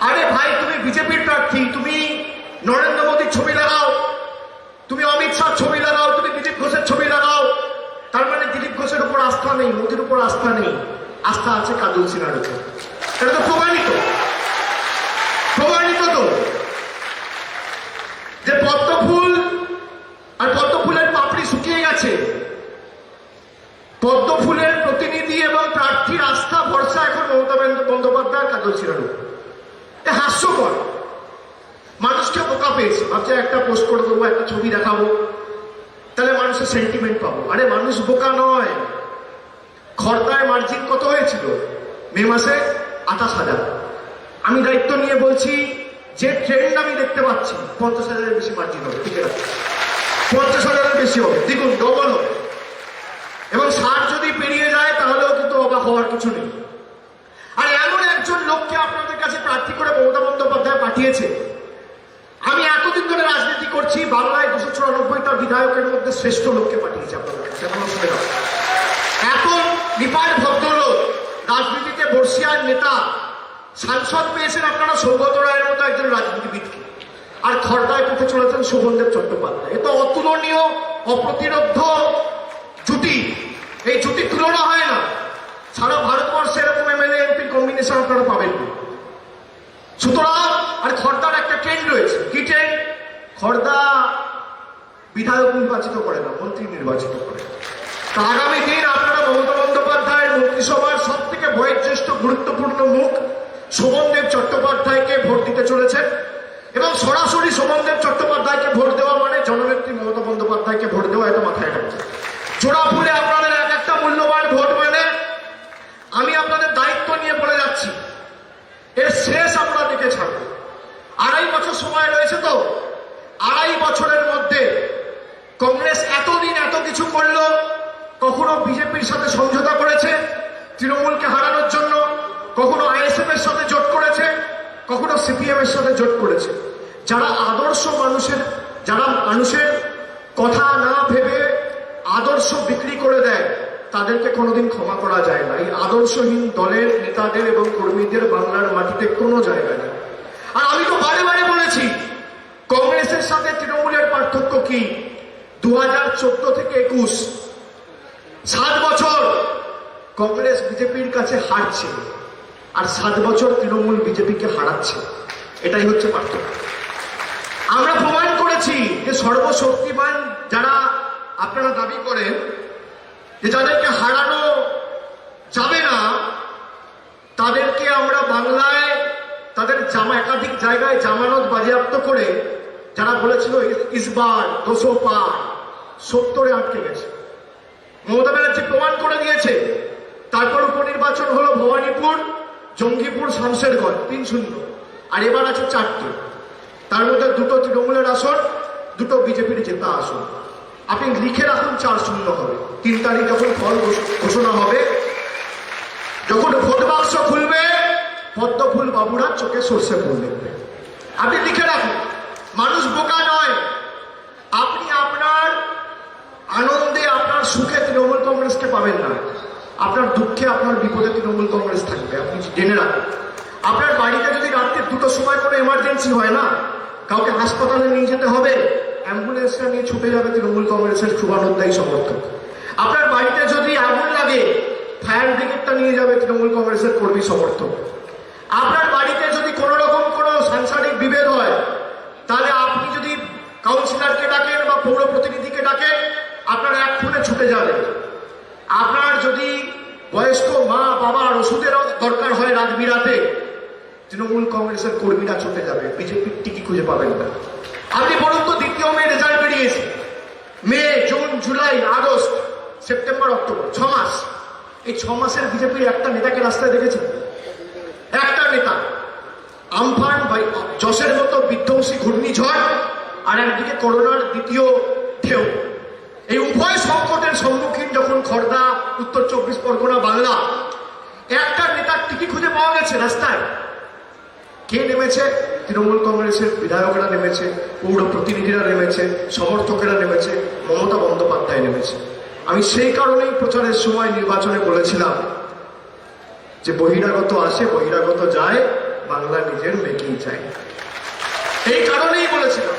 আরে ভাই, তুমি বিজেপির প্রার্থী, তুমি নরেন্দ্র মোদীর ছবি লাগাও, তুমি অমিত শাহ ছবি লাগাও, তুমি দিলীপ ঘোষের ছবি লাগাও, তার মানে দিলীপ ঘোষের উপর আস্থা নেই, মোদীর উপর আস্থা নেই, আস্থা আছে কাজল সিনহার উপর। এটা তো প্রমাণিত তো যে পদ্মফুল আর পদ্মফুলের পাপড়ি শুকিয়ে গেছে। পদ্মফুলের প্রতিনিধি এবং প্রার্থীর আস্থা ভরসা এখন মমতা বন্দ্যোপাধ্যায় কাজল সিনহার উপর। হাস্যকর। মানুষকে বোকা পেয়েছে, ভাবছে একটা পোস্ট করে দেবো, একটা ছবি দেখাবো, তাহলে মানুষের সেন্টিমেন্ট পাবো। আরে মানুষ বোকা নয়। খড়দায় মার্জিন কত হয়েছিল মে মাসে? 28,000। আমি দায়িত্ব নিয়ে বলছি, যে ট্রেন্ড আমি দেখতে পাচ্ছি 50,000-এর বেশি মার্জিন হবে। ঠিক আছে, 50,000-এর বেশি হবে, দ্বিগুণ, ডবল হবে। এবং 60 যদি পেরিয়ে যায় তাহলেও কিন্তু অবাক হওয়ার কিছু নেই। আর এমন একজন লোককে আপনাদের কাছে প্রার্থী করে মমতা বন্দ্যোপাধ্যায় পাঠিয়েছে। আমি এতদিন ধরে রাজনীতি করছি, বাংলায় 294টা বিধায়কের মধ্যে শ্রেষ্ঠ লোককে পাঠিয়েছে আপনাদের কাছে। এত নিপাট ভদ্রলোক, রাজনীতিতে বর্ষিয়ার নেতা, সাংসদ পেয়েছেন আপনারা সৌগত রায়ের মতো একজন রাজনীতিবিদকে, আর খড়দায় পেতে চলেছেন শোভনদেব চট্টোপাধ্যায়। এ তো অতুলনীয়, অপ্রতিরোধ্য জুটি। এই জুটির তুলনা হয় না। সারা ভারতবর্ষে এরকম এমএলএ এমপির কম্বিনেশন আপনারা পাবেন না। সুতরাং আর খড়দার একটা ট্রেন্ড রয়েছে। কি ট্রেন্ড? খড়দা বিধায়ক নির্বাচিত করে না, মন্ত্রী নির্বাচিত করে। তা আগামী দিন আপনারা মমতা বন্দ্যোপাধ্যায়ের মন্ত্রিসভার সব থেকে বয়োজ্যেষ্ঠ গুরুত্বপূর্ণ মুখ শোভনদেব চট্টোপাধ্যায়কে ভোট দিতে চলেছেন। এবং সরাসরি শোভনদেব চট্টোপাধ্যায়কে ভোট দেওয়া মানে জননেত্রী মমতা বন্দ্যোপাধ্যায়কে ভোট দেওয়া, এটা মাথায় রাখবেন। জোড়া ফুলে আপনাদের এক একটা মূল্যবান ভোট মানে আমি আপনাদের দায়িত্ব নিয়ে বলে যাচ্ছি, এর শেষ আমরা দেখে ছাড়বো। 2.5 বছর সময় রয়েছে। তো 2.5 বছরের মধ্যে কংগ্রেস এতদিন এত কিছু করলো, কখনো বিজেপির সাথে সমঝোতা করেছে তৃণমূলকে হারানোর জন্য, কখনো আইএসএফ এর সাথে জোট করেছে, কখনো সিপিএম এর সাথে জোট করেছে। যারা মানুষের কথা না ভেবে আদর্শ বিক্রি করে দেয়, তাদেরকে কোনোদিন ক্ষমা করা যায় না। এই আদর্শহীন দলের নেতাদের এবং কর্মীদের বাংলার মাটিতে কোনো জায়গা নেই। আর আমি তো বারে বারে বলেছি, কংগ্রেসের সাথে তৃণমূলের পার্থক্য কি? 2014 থেকে 21, 7 বছর কংগ্রেস বিজেপির কাছে হারছে, আর 7 বছর তৃণমূল বিজেপিকে হারাচ্ছে। এটাই হচ্ছে পার্থক্য। আমরা প্রমাণ করেছি যে সর্বশক্তিমান যারা আপনারা দাবি করেন, যে যাদেরকে হারানো যাবে না, তাদেরকে আমরা বাংলায় তাদের একাধিক জায়গায় জামানত বাজেয়াপ্ত করে, যারা বলেছিল ইসবার 200 পার, 70-এ আটকে গেছে। মমতা ব্যানার্জি প্রমাণ করে দিয়েছে। তারপর উপনির্বাচন হলো ভবানীপুর, জঙ্গিপুর, শামশেরগঞ্জ, 3-0। আর এবার আছে 4টে। তার মধ্যে 2টো তৃণমূলের আসন, 2টো বিজেপির জেতা আসন। আপনি লিখে রাখুন 4-0 হবে। 3 তারিখ যখন ফল ঘোষণা হবে, যখন ভোট বাক্স খুলবে, পদ্মফুল বাবুরা চোখে সর্ষে ফুল দেখবে। আপনি লিখে রাখুন। মানুষ বোকা নয়। আপনি আপনার আনন্দে, আপনার সুখে তৃণমূল কংগ্রেসকে পাবেন না, আপনার দুঃখে, আপনার বিপদে তৃণমূল কংগ্রেস থাকবে। আপনি জেনে রাখুন। আপনার বাড়িতে যদি রাত্রে 2টোর সময় কোনো এমার্জেন্সি হয় না, কাউকে হাসপাতালে নিয়ে যেতে হবে, অ্যাম্বুলেন্সটা নিয়ে ছুটে যাবে তৃণমূল কংগ্রেসের শুভানুধ্যায়ী সমর্থক। আপনার বাড়িতে যদি আগুন লাগে, ফায়ার ব্রিগেডটা নিয়ে যাবে তৃণমূল কংগ্রেসের কর্মী সমর্থক। আপনার বাড়িতে যদি কোনো রকম কোনো সাংসারিক বিভেদ হয়, তাহলে আপনি যদি কাউন্সিলরকে ডাকেন বা পৌর প্রতিনিধিকে ডাকেন, আপনার এক ফোনে ছুটে যাবে। আপনার যদি বয়স্ক মা বাবার ওষুধের দরকার হয় রাত বিরাতে, তৃণমূল কংগ্রেসের কর্মীরা ছুটে যাবে। বিজেপির টিকি খুঁজে পাবেন না। আপনি বলুন তো, দ্বিতীয় মে রেজাল্ট বেরিয়েছে। May, June, July, August, September, October, 6 মাস। এই 6 মাসের বিজেপির একটা নেতাকে রাস্তায় দেখেছেন? একটা নেতা। আমফান, যশের মতো বিধ্বংসী ঘূর্ণিঝড়, আর একদিকে করোনার দ্বিতীয় ঢেউ। এই উভয় সংকটের সম্মুখীন যখন খড়দা, উত্তর 24 পরগনা, বাংলা, একটা নেতার টিকি খুঁজে পাওয়া গেছে রাস্তায়? কে নেমেছে? তৃণমূল কংগ্রেসের বিধায়করা নেমেছে, পৌর প্রতিনিধিরা নেমেছে, সমর্থকেরা নেমেছে, মমতা বন্দ্যোপাধ্যায় নেমেছে। আমি সেই কারণেই প্রচারের সময় নির্বাচনে বলেছিলাম যে বহিরাগত আসে, বহিরাগত যায়, বাংলা নিজে নিজের মেয়েকেই চাই। এই কারণেই বলেছিলাম।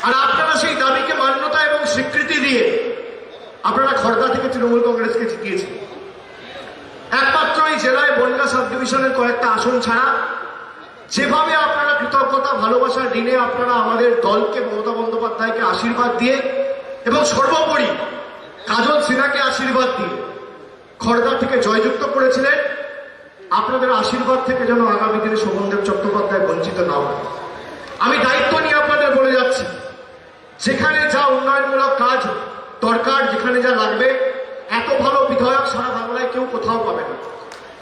আর আপনারা সেই দাবিকে মান্যতা এবং স্বীকৃতি দিয়ে আপনারা খড়দা থেকে তৃণমূল কংগ্রেসকে জিতিয়েছেন। একমাত্র এই জেলায় বনগাঁ সাব ডিভিশনের কয়েকটা আসন ছাড়া যেভাবে আপনারা কৃতজ্ঞতা ভালোবাসার ঋণে আপনারা আমাদের দলকে, মমতা বন্দ্যোপাধ্যায়কে আশীর্বাদ দিয়ে এবং সর্বোপরি কাজল সিনহাকে আশীর্বাদ দিয়ে খড়দা থেকে জয়যুক্ত করেছিলেন, আপনাদের আশীর্বাদ থেকে যেন আগামী দিনে শোভনদেব চট্টোপাধ্যায় বঞ্চিত না হয়। আমি দায়িত্ব নিয়ে আপনাদের বলে যাচ্ছি, যেখানে যা উন্নয়নমূলক কাজ দরকার, যেখানে যা লাগবে, এত ভালো বিধায়ক সারা বাংলায় কেউ কোথাও পাবে না।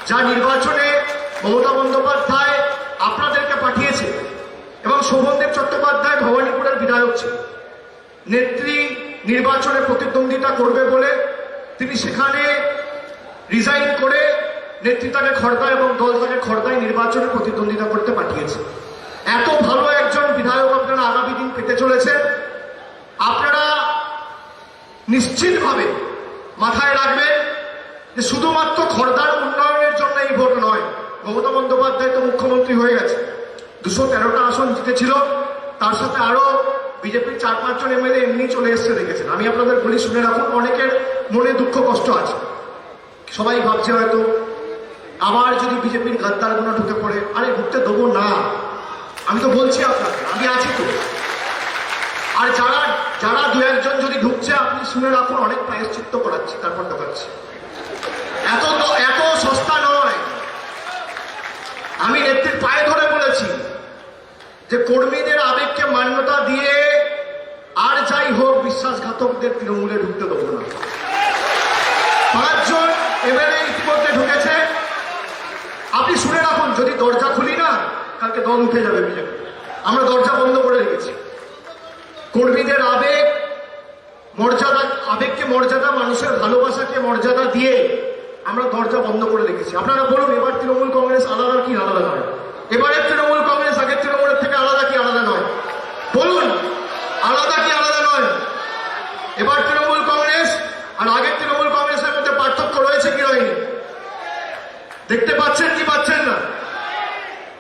যা নির্বাচনে মমতা বন্দ্যোপাধ্যায় আপনাদেরকে পাঠিয়েছে এবং শোভনদেব চট্টোপাধ্যায় ভবানীপুরের বিধায়ক ছিল, নেত্রী নির্বাচনে প্রতিদ্বন্দ্বিতা করবে বলে তিনি সেখানে রিজাইন করে নেত্রী তাকে খড়দা এবং দল তাকে খড়দায় নির্বাচনে প্রতিদ্বন্দ্বিতা করতে পাঠিয়েছে। এত ভালো একজন বিধায়ক আপনারা আগামী দিন পেতে চলেছেন। আপনারা নিশ্চিতভাবে মাথায় রাখবেন যে শুধুমাত্র খড়দার উন্নয়নের জন্য এই ভোট নয়। মমতা বন্দ্যোপাধ্যায় তো মুখ্যমন্ত্রী হয়ে গেছে, 213টা আসন জিতেছিল, তার সাথে আরো বিজেপির 4-5 জন এমএলএ এমনি চলে এসছে দেখেছেন। আমি আপনাদের বলি, শুনে রাখুন, অনেকের মনে দুঃখ কষ্ট আছে। সবাই ভাবছে হয়তো আবার যদি বিজেপির গাদ্দারগুলো ঢুকে পড়ে, আরে ঢুকতে দেবো না। আমি তো বলছি আপনাকে, আমি আছি তো। আর যারা যারা 2-1 যদি ঢুকছে, আপনি শুনে রাখুন, অনেক প্রায়শ্চিত্ত করাচ্ছি, তারপর ঢোকাচ্ছি। এত সস্তা নয়। আমি নেত্রীর পায়ে ধরে বলেছি যে কর্মীদের আবেগকে মান্যতা দিয়ে আর যাই হোক বিশ্বাসঘাতকদের তৃণমূলে ঢুকতে দেবো না। 5 জন এমএলএ ইতিমধ্যে ঢুকেছে। আপনি শুনে রাখুন, যদি দরজা খুলি না, কালকে দল উঠে যাবে বিজেপি। আমরা দরজা বন্ধ করে রেখেছি। কর্মীদের আবেগ, মর্যাদা, আবেগকে মর্যাদা, মানুষের ভালোবাসাকে মর্যাদা দিয়ে আমরা দরজা বন্ধ করে রেখেছি। আপনারা বলুন, এবার তৃণমূল কংগ্রেস আলাদা কি আলাদা নয়? এবারের তৃণমূল কংগ্রেস আগের তৃণমূলের থেকে আলাদা কি আলাদা নয়? বলুন, আলাদা কি আলাদা নয়? এবার তৃণমূল কংগ্রেস আর আগের তৃণমূল কংগ্রেসের মধ্যে পার্থক্য রয়েছে কি হয়নি? দেখতে পাচ্ছেন কি পাচ্ছেন না?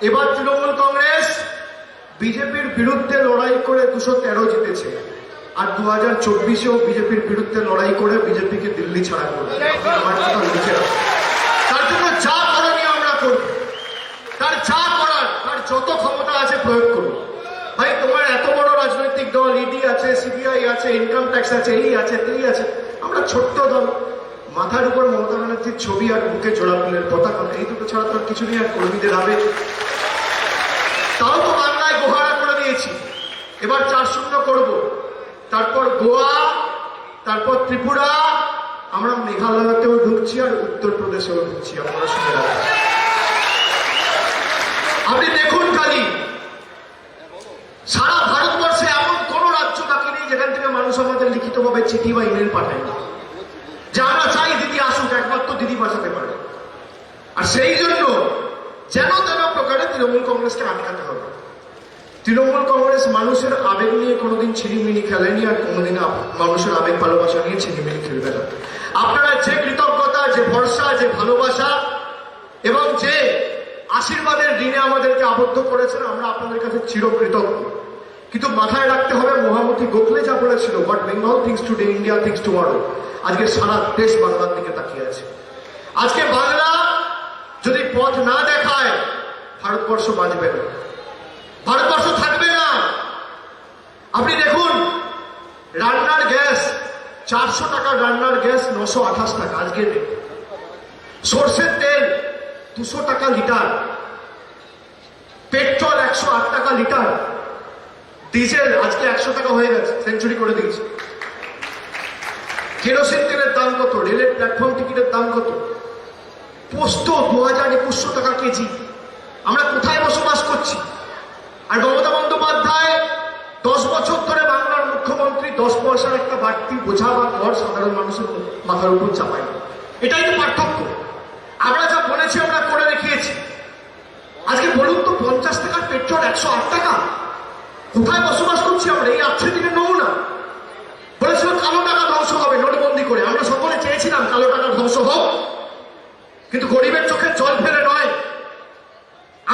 এবার তৃণমূল কংগ্রেস বিজেপির বিরুদ্ধে লড়াই করে 213 জিতেছে, আর 2024-এও বিজেপির বিরুদ্ধে লড়াই করে বিজেপিকে দিল্লি ছাড়া করবে। আমার কথা লিখে রাখুন। তার জন্য যা করণীয় আমরা করব, তার যা করার, তার যত ক্ষমতা আছে প্রয়োগ করব। ভাই, তোমার এত বড় রাজনৈতিক দল, ইডি আছে, সিবিআই আছে, ইনকাম ট্যাক্স আছে, এই আছে, তেই আছে। আমরা ছোট্ট দল, মাথার উপর মমতা ব্যানার্জির ছবি আর বুকে জোড়া ফুলের পতাকা, এই দুটো ছাড়া তো আর কিছু নেই। আর কর্মীদের আবেগ, তাও তো বাংলায় গোহারা করে দিয়েছি। এবার 4-0 করব, তারপর গোয়া, তারপর ত্রিপুরা, আমরা মেঘালয়তেও ঢুকছি আর উত্তরপ্রদেশেও ঢুকছি। আপনারা শুনে রাখবেন। আপনি দেখুন, খালি সারা ভারতবর্ষে এমন কোন রাজ্য বাকি নেই যেখান থেকে মানুষ আমাদের লিখিতভাবে চিঠি বা ইমেল পাঠায় না যে আমরা চাই দিদি আসুক, একমাত্র দিদি বাঁচাতে পারে। আর সেই জন্য যেন তেন প্রকারে তৃণমূল কংগ্রেসকে আটকাতে হবে। তৃণমূল কংগ্রেস মানুষের আবেগ নিয়ে কোনোদিন ছিনিমিনি খেলেনি, আর কোনোদিন মানুষের আবেগ ভালোবাসা নিয়ে ছিনিমিনি খেলবে না। আপনারা যে কৃতজ্ঞতা, যে ভরসা, যে ভালোবাসা এবং যে আশীর্বাদের ঋণে আমাদেরকে আবদ্ধ করেছেন, আমরা আপনাদের কাছে চিরকৃতজ্ঞ। কিন্তু মাথায় রাখতে হবে, মহামতি গোখলে যা বলেছিল, what Bengal things today, India things tomorrow. আজকে সারা দেশ বাংলার দিকে তাকিয়ে আছে। আজকে বাংলা যদি পথ না দেখায়, ভারতবর্ষ বাঁচবে না, ভারতবর্ষ থাকবে না। আপনি দেখুন, রান্নার গ্যাস 400 টাকা, রান্নার গ্যাস 928 টাকা আজকে রেট। সর্ষের তেল 200 টাকা লিটার, পেট্রোল 108 টাকা লিটার, ডিজেল আজকে 100 টাকা হয়ে গেছে, সেঞ্চুরি করে দিয়েছে। কেরোসিন তেলের দাম কত? রেলের প্ল্যাটফর্ম টিকিটের দাম কত? পোস্ত 2200 টাকা কেজি। আমরা কোথায় বসবাস করছি? আর মমতা বন্দ্যোপাধ্যায় 10 বছর ধরে বাংলার মুখ্যমন্ত্রী 10 পয়সার একটা বাড়তি বোঝা বা কর সাধারণ মানুষের মাথার উপর চাপায়। এটাই তো পার্থক্য। আমরা যা বলেছি আমরা করে দেখিয়েছি। আজকে বলুন তো, 50 টাকার পেট্রোল, 108 টাকা, কোথায় বসবাস করছি আমরা? এই আজকের দিনে নমুনা বলেছিল কালো টাকা ধ্বংস হবে নোটবন্দি করে। আমরা সকলে চেয়েছিলাম কালো টাকা ধ্বংস হোক, কিন্তু গরিবের চোখে জল ফেলে নয়।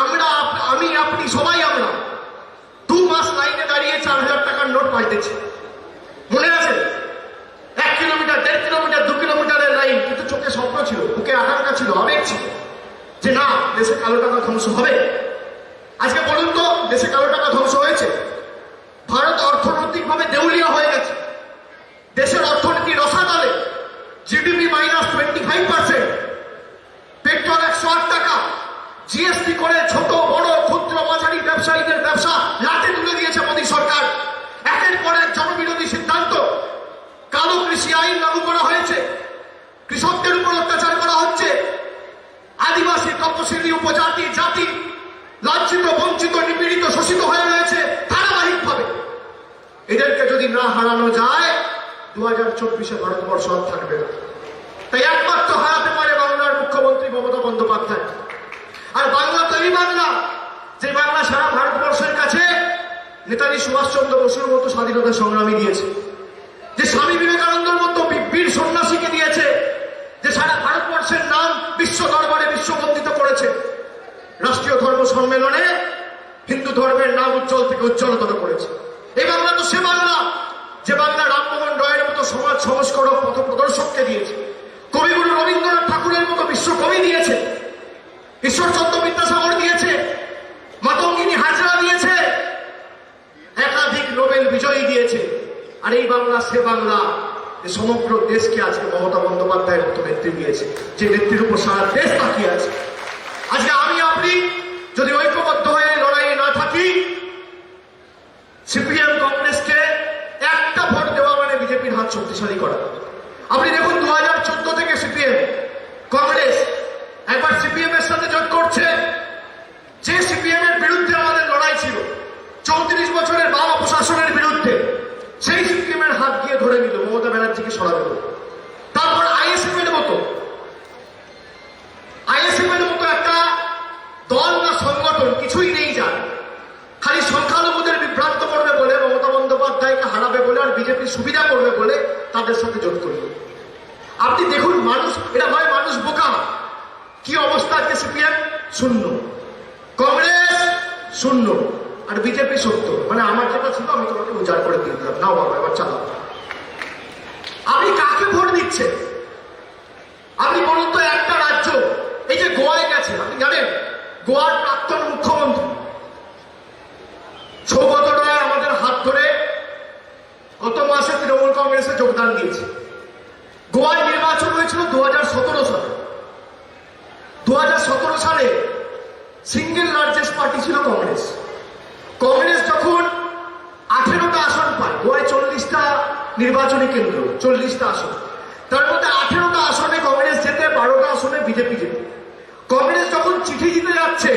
আমরা সবাই আমরা 2 মাস লাইনে দাঁড়িয়ে 4,000 টাকার নোট পাল্টেছি। মনে আছে? 1 কিলোমিটার, 1.5 কিলোমিটার, 2 কিলোমিটারের লাইন, কিন্তু চোখে স্বপ্ন ছিল, বুকে আকাঙ্ক্ষা ছিল, আবেগ ছিল যে না, দেশে কালো টাকা ধ্বংস হবে। আজকে বলুন তো, দেশে কালো টাকা ধ্বংস হয়েছে? ভারত অর্থনৈতিকভাবে দেউলিয়া হয়ে গেছে, দেশের অর্থনীতি রসাতলে, জিডিপি -25%, পেট্রোল 108 টাকা, জিএসটি করে ছোট বড় ক্ষুদ্র মাঝারি ব্যবসায়ীদের ব্যবসা লাটে তুলে দিয়েছে মোদী সরকার। একের পর এক জনবিরোধী সিদ্ধান্ত, কালো কৃষি আইন লাগু করা হয়েছে, কৃষকদের উপর অত্যাচার করা হচ্ছে, আদিবাসী তপশিলি উপজাতি জাতি লাঞ্ছিত বঞ্চিত নিপীড়িত শোষিত হয়ে রয়েছে ধারাবাহিকভাবে। এদেরকে যদি না হারানো যায় 2024-এ ভারতবর্ষ আর থাকবে না। তাই একমাত্র হারাতে পারে বাংলার মুখ্যমন্ত্রী মমতা বন্দ্যোপাধ্যায়। আর বাংলা তো এই বাংলা, যে বাংলা সারা ভারতবর্ষের কাছে নেতাজি সুভাষচন্দ্র বসুর মতো স্বাধীনতা সংগ্রামী দিয়েছে, যে স্বামী বিবেকানন্দের মতো বীর সন্ন্যাসীকে দিয়েছে, যে সারা ভারতবর্ষের নাম বিশ্ব দরবারে বিশ্ববন্দিত করেছে, রাষ্ট্রীয় ধর্ম সম্মেলনে হিন্দু ধর্মের নাম উজ্জ্বল থেকে উজ্জ্বলতর করেছে। এই বাংলা তো সে বাংলা, যে বাংলা রামমোহন রায়ের মতো সমাজ সংস্কারক পথ প্রদর্শককে দিয়েছে, কবিগুরু রবীন্দ্রনাথ ঠাকুরের মতো বিশ্বকবি দিয়েছে, ঈশ্বরচন্দ্র বিদ্যাসাগর দিয়েছে, মাতঙ্গিনী হাজরা দিয়েছে, একাধিক নোবেল বিজয়ী দিয়েছে। আর এই বাংলা সে বাংলা, সমগ্র দেশকে আজকে মমতা বন্দ্যোপাধ্যায়ের মতো নেত্রী দিয়েছে, যে নেত্রীর উপর সারা দেশ তাকিয়ে আছে। আজকে আমি আপনি যদি ঐক্যবদ্ধ হয়ে লড়াইয়ে না থাকি, সিপিএম কংগ্রেসকে একটা ভোট দেওয়া মানে বিজেপির হাত শক্তিশালী করা। আপনি দেখুন 2014 থেকে সিপিএম কংগ্রেস একবার সিপিএম এর সাথে জোট করছে, যে সিপিএম এর বিরুদ্ধে আমাদের লড়াই ছিল 34 বছরের বাম প্রশাসনের বিরুদ্ধে, সেই সিপিএম এর হাত গিয়ে ধরে নিল মমতা ব্যানার্জিকে সরাবে। তারপর আইএসএফ এর মতো একটা দল না সংগঠন কিছুই নেই, যার খালি সংখ্যালঘুদের বিভ্রান্ত করবে বলে, মমতা বন্দ্যোপাধ্যায়কে হারাবে বলে আর বিজেপির সুবিধা করবে বলে তাদের সাথে জোট করবে। আপনি দেখুন মানুষ, এটা হয় মানুষ বোকা। কি অবস্থা আজকে? সিপিএম শূন্য, কংগ্রেস শূন্য, আর বিজেপি 70। মানে আমার যেটা ছিল আমি তোমাকে উজাড় করে দিয়ে দিলাম, নাও বাবা এবার চালাও। আপনি কাকে ভোট দিচ্ছেন? আপনি বলুন তো, একটা রাজ্য, এই যে গোয়ায় গেছে, আপনি জানেন গোয়ার প্রাক্তন মুখ্যমন্ত্রী সৌগত রায় আমাদের হাত ধরে গত মাসে তৃণমূল কংগ্রেসে যোগদান দিয়েছে। গোয়ায় নির্বাচন হয়েছিল 2017 সালে। 2017 সালে সিঙ্গেল লার্জেস্ট পার্টি ছিল কংগ্রেস। কংগ্রেস যখন 18টা আসন পায়, গোয়ায় 40টা নির্বাচনী কেন্দ্র, 40টা আসন, তার মধ্যে 18টা আসনে কংগ্রেস জেতে, 12টা আসনে বিজেপি জেতে। কংগ্রেস যখন চিঠি দিতে যাচ্ছে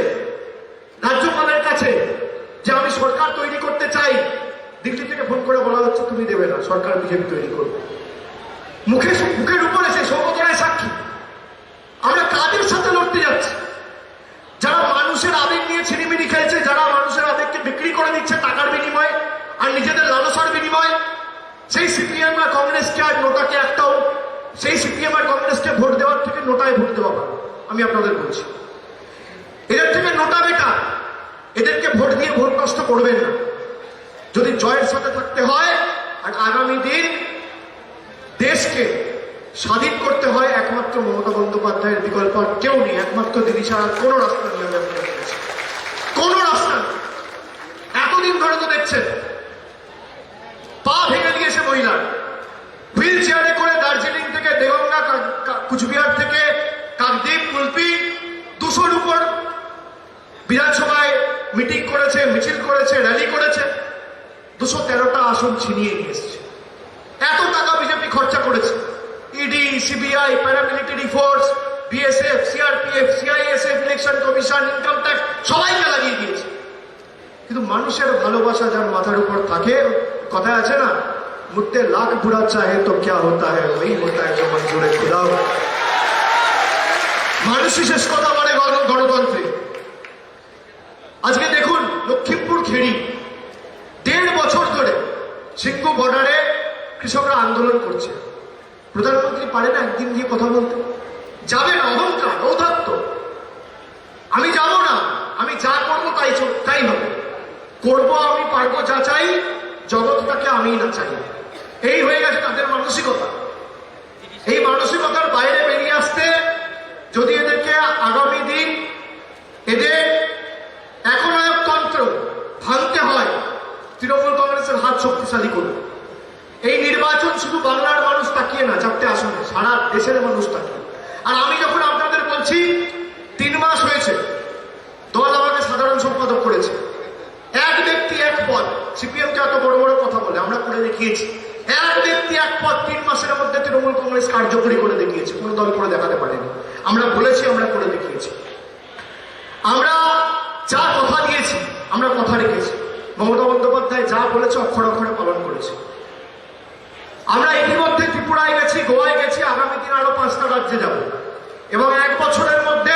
রাজ্যপালের কাছে যে আমি সরকার তৈরি করতে চাই, দিল্লি থেকে ফোন করে বলা হচ্ছে তুমি দেবে না, সরকার বিজেপি তৈরি করবে। মুখের উপরে সেই সৌগত রায় সাক্ষী। আমরা কাদের সাথে লড়তে যাচ্ছি? যারা মানুষের আবেগ নিয়ে ছিনিমিনি খেলছে, যারা মানুষের আবেগকে বিক্রি করে দিচ্ছে টাকার বিনিময়ে আর নিজেদের লালসার বিনিময়ে, সেই সিপিএম আর কংগ্রেসকে আর নোটাকে একটাও, সেই সিপিএম আর কংগ্রেসকে ভোট দেওয়ার থেকে নোটায় ভোট দেওয়া ভালো। আমি আপনাদের বলছি, এদের থেকে নোটা বেটার। এদেরকে ভোট দিয়ে ভোট নষ্ট করবেন না। যদি জয়ের সাথে থাকতে হয় আর আগামী দিন দেশকে স্বাধীন করতে হয়, একমাত্র মমতা বন্দ্যোপাধ্যায়ের বিকল্প আর কেউ নেই। একমাত্র তিনি ছাড়া কোনো রাস্তা নেই, কোনো রাস্তা নেই। এতদিন ধরে তো দেখছেন পা ভেঙে দিয়েছে মহিলার, হুইল চেয়ারে করে দার্জিলিং থেকে দেগঙ্গা, কুচবিহার থেকে কাকদ্বীপ, কুলপি 200-র উপর বিধানসভায় মিটিং করেছে, মিছিল করেছে, র্যালি করেছে, 213টা আসন ছিনিয়ে নিয়ে এসছে। এত টাকা বিজেপি খরচা করেছে, ED, CBI, paramilitary force, BSF, CRPF, CISF, election commission, income tax সবাইকে লাগিয়ে দিয়েছে। কিন্তু মানুষের ভালোবাসা যার মাথার উপর থাকে, কথায় আছে না, মুদ্দে লাখ বুড়া চাহে তো ক্যা হতা হ্যায় ওই হতা হ্যায় जो मंजूर खुदा। মানুষই শেষ কথা বলে গণতন্ত্রে। আজকে দেখুন লক্ষ্মীপুর খেড়ি 1.5 বছর ধরে সিঙ্গু বর্ডারে কৃষকরা আন্দোলন করছে। প্রধানমন্ত্রী পারে না একদিন গিয়ে কথা বলতে? যাবে না, অহংকার, ঔদ্ধত্য। আমি যাব না, আমি যা করবো তা তাই হবে। করবো আমি, পারবো যা চাই, জগৎটাকে আমি না চাই, এই হয়ে গেছে তাদের মানসিকতা। এই মানসিকতার বাইরে বেরিয়ে আসতে যদি এদেরকে আগামী দিন এদের একনায়কতন্ত্র ভাঙতে হয়, তৃণমূল কংগ্রেসের হাত শক্তিশালী করবে। এই নির্বাচন শুধু বাংলার মানুষ তাকিয়ে না, 4টে আসনে সারা দেশের মানুষ তাকিয়ে। আর আমি যখন আপনাদের বলছি 3 মাস হয়েছে দল আমাকে সাধারণ সম্পাদক করেছে, এক ব্যক্তি এক পদ, সিপিএমকে এত বড় বড় কথা বলে, আমরা করে দেখিয়েছি। এক ব্যক্তি এক পদ 3 মাসের মধ্যে তৃণমূল কংগ্রেস কার্যকরী করে দেখিয়েছে, কোনো দল করে দেখাতে পারেনি। আমরা বলেছি, আমরা করে দেখিয়েছি। আমরা যা কথা দিয়েছি আমরা কথা রেখেছি। মমতা বন্দ্যোপাধ্যায় যা বলেছে অক্ষরে অক্ষরে পালন করেছে। আমরা ইতিমধ্যে ত্রিপুরায় গেছি, গোয়ায় গেছি, আগামী দিন আরো 5টা রাজ্যে যাব এবং 1 বছরের মধ্যে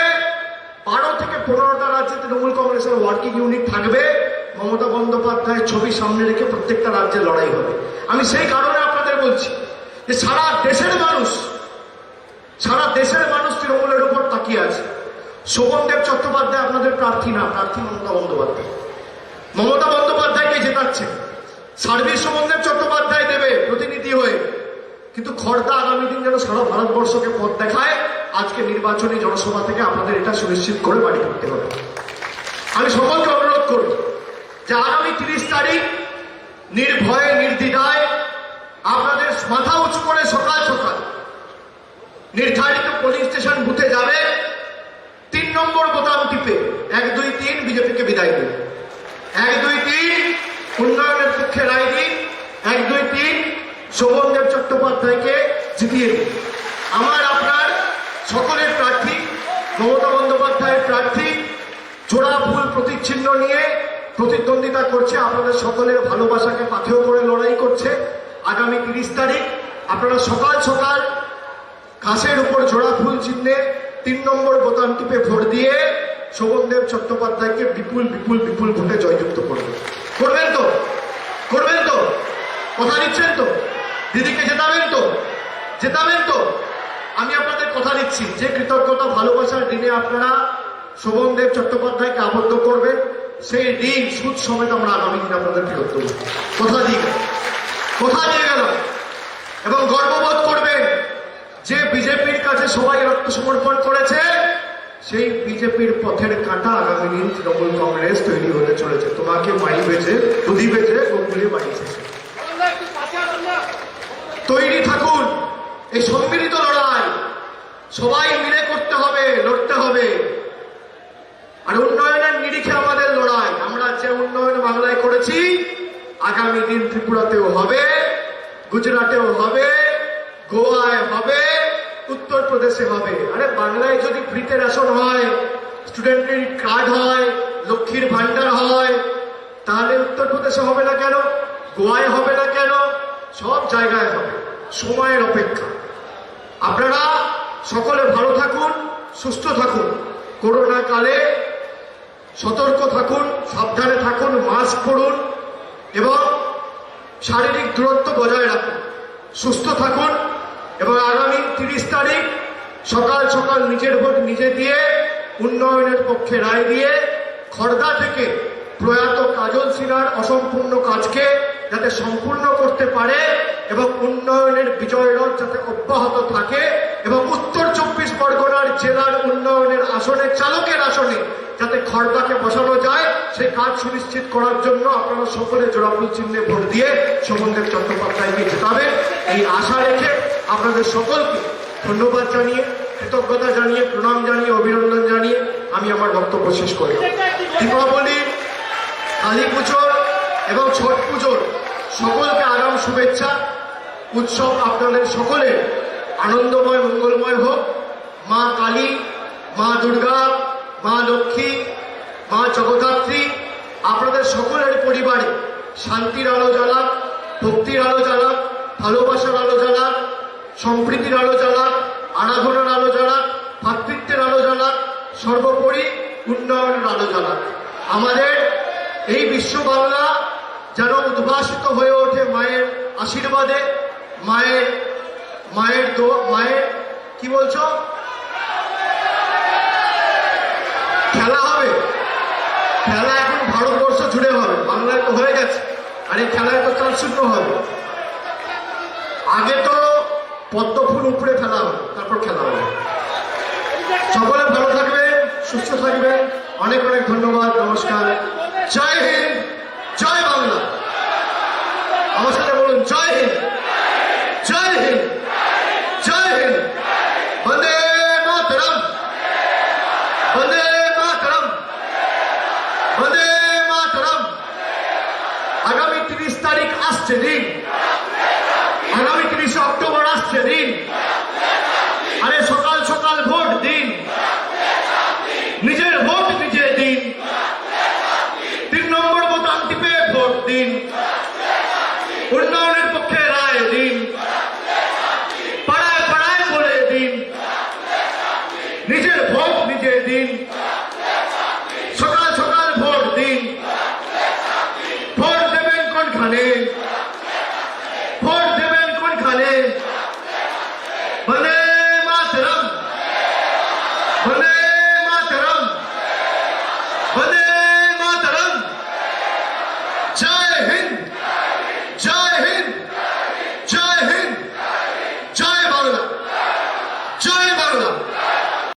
12 থেকে 15টা রাজ্যে তৃণমূল কংগ্রেসের ওয়ার্কিং ইউনিট থাকবে। মমতা বন্দ্যোপাধ্যায়ের ছবি সামনে রেখে প্রত্যেকটা রাজ্যে লড়াই হবে। আমি সেই কারণে আপনাদের বলছি যে সারা দেশের মানুষ তৃণমূলের উপর তাকিয়ে আছে। শোভনদেব চট্টোপাধ্যায় আপনাদের প্রার্থী না, প্রার্থী মমতা বন্দ্যোপাধ্যায়। মমতা বন্দ্যোপাধ্যায়কে জেতাচ্ছে, সার্ভিস শোভনদেব চট্টোপাধ্যায় দেবে প্রতিনিধি হয়ে, কিন্তু খড়দা আগামী দিন যেন সারা ভারতবর্ষকে পথ দেখায়। আজকে নির্বাচনী জনসভা থেকে আপনাদের এটা সুনিশ্চিত করে বাড়ি করতে হবে। আমি সকলকে অনুরোধ করব যে আগামী 30 তারিখ নির্ভয়ে নির্দ্বিধায় আপনাদের মাথা উঁচু করে সকাল সকাল নির্ধারিত পোলিং স্টেশন বুথে যাবে, 3 নম্বর বোতাম টিপে 1, 2, 3 বিজেপিকে বিদায় দিন, 1, 2, 3 উন্নয়নের পক্ষে রায় দিন, 1, 2, 3 শোভনদেব চট্টোপাধ্যায়কে জিতিয়ে দিন। আমার আপনার সকলের প্রার্থী মমতা বন্দ্যোপাধ্যায়ের প্রার্থী জোড়া ফুল প্রতীকচিহ্ন নিয়ে প্রতিদ্বন্দ্বিতা করছে, আপনাদের সকলের ভালোবাসাকে পাথেয় করে লড়াই করছে। আগামী 30 তারিখ আপনারা সকাল সকাল ঘাসের উপর জোড়া ফুল চিহ্নে 3 নম্বর বোতাম টিপে ভোট দিয়ে শোভনদেব চট্টোপাধ্যায়কে বিপুল বিপুল বিপুল ভোটে জয়যুক্ত করবেন। করবেন তো? করবেন তো? কথা দিচ্ছেন তো? দিদিকে জেতাবেন তো? জেতাবেন তো? আমি আপনাদের কথা দিচ্ছি, যে কৃতজ্ঞতা ভালোবাসার দিনে আপনারা শোভনদেব চট্টোপাধ্যায়কে আবদ্ধ করবেন, সেই ঋণ সুদ সমেত আমরা আগামী দিন আপনাদের ফেরত দেব। কথা দিয়ে গেলাম। এবং গর্ববোধ করবেন যে বিজেপির কাছে সবাই আত্মসমর্পণ করেছে, সেই বিজেপির পথের কাঁটা আগামী দিন তৃণমূল কংগ্রেস তৈরি হতে চলেছে। তোমাকে মাই বেঁচে দুধি বেঁচে গোগুলি বাড়িয়েছে। তৈরি থাকুন, এই সম্মিলিত লড়াই সবাই মিলে করতে হবে, লড়তে হবে। আর উন্নয়নের নিরিখে আমাদের লড়াই। আমরা যে উন্নয়ন বাংলায় করেছি আগামী দিন ত্রিপুরাতেও হবে, গুজরাটেও হবে, গোয়ায় হবে, উত্তরপ্রদেশে হবে। আরে বাংলায় যদি ফ্রিতে রেশন হয়, স্টুডেন্ট ক্রেডিট কার্ড হয়, লক্ষ্মীর ভান্ডার হয়, তাহলে উত্তরপ্রদেশে হবে না কেন? গোয়ায় হবে না কেন? সব জায়গায় হবে। সময়ের অপেক্ষা। আপনারা সকলে ভালো থাকুন, সুস্থ থাকুন, করোনা কালে সতর্ক থাকুন, সাবধানে থাকুন, মাস্ক পরুন এবং শারীরিক দূরত্ব বজায় রাখুন, সুস্থ থাকুন। এবং আগামী 30 তারিখ সকাল সকাল নিজের ভোট নিজে দিয়ে উন্নয়নের পক্ষে রায় দিয়ে খড়দা থেকে প্রয়াত কাজল সিনহার অসম্পূর্ণ কাজকে যাতে সম্পূর্ণ করতে পারে এবং উন্নয়নের বিজয় রথ যাতে অব্যাহত থাকে এবং উত্তর 24 পরগনার জেলার উন্নয়নের আসনে, চালকের আসনে যাতে খড়দাকে বসানো যায়, সেই কাজ সুনিশ্চিত করার জন্য আপনারা সকলে জোড়াফুল চিহ্নে ভোট দিয়ে শোভনদেব চট্টোপাধ্যায়কে জেতাবেন, এই আশা রেখে আপনাদের সকলকে ধন্যবাদ জানিয়ে, কৃতজ্ঞতা জানিয়ে, প্রণাম জানিয়ে, অভিনন্দন জানিয়ে আমি আমার বক্তব্য শেষ করলাম। দীপাবলি, কালী পুজোর এবং ছট পুজোর সকলকে আগাম শুভেচ্ছা। উৎসব আপনাদের সকলের আনন্দময়, মঙ্গলময় হোক। মা কালী, মা দুর্গা, মা লক্ষ্মী, মা জগদ্ধাত্রী আপনাদের সকলের পরিবারে শান্তির আলো জ্বালাক, ভক্তির আলো জ্বালাক, ভালোবাসার আলো জ্বালাক, সম্প্রীতির আলো জ্বালাক, আরাধনার আলো জ্বালাক, ভাতৃত্বের আলো জ্বালাক, সর্বোপরি উন্নয়নের আলো জ্বালাক। আমাদের এই বিশ্ব বাংলা যেন উদ্ভাসিত হয়ে ওঠে মায়ের আশীর্বাদে, মায়ের কি বলছো? খেলা হবে, খেলা এখন ভারতবর্ষ জুড়ে হবে, বাংলায় তো হয়ে গেছে, আর এই খেলায় তো 4-0 হবে। আগে তো পদ্ম ফুল উপরে ফেলা হবে, তারপর খেলা হবে। সকলে ভালো থাকবেন, সুস্থ থাকবেন, অনেক অনেক ধন্যবাদ, নমস্কার, জয় হিন্দ, জয় বাংলা। আমার সাথে বলুন, জয় হিন্দ, জয় হিন্দ, জয় হিন্দ, বন্দে মাতরম, বন্দে মাতরম, বন্দে মাতরম। আগামী 30 তারিখ আসছে দিন,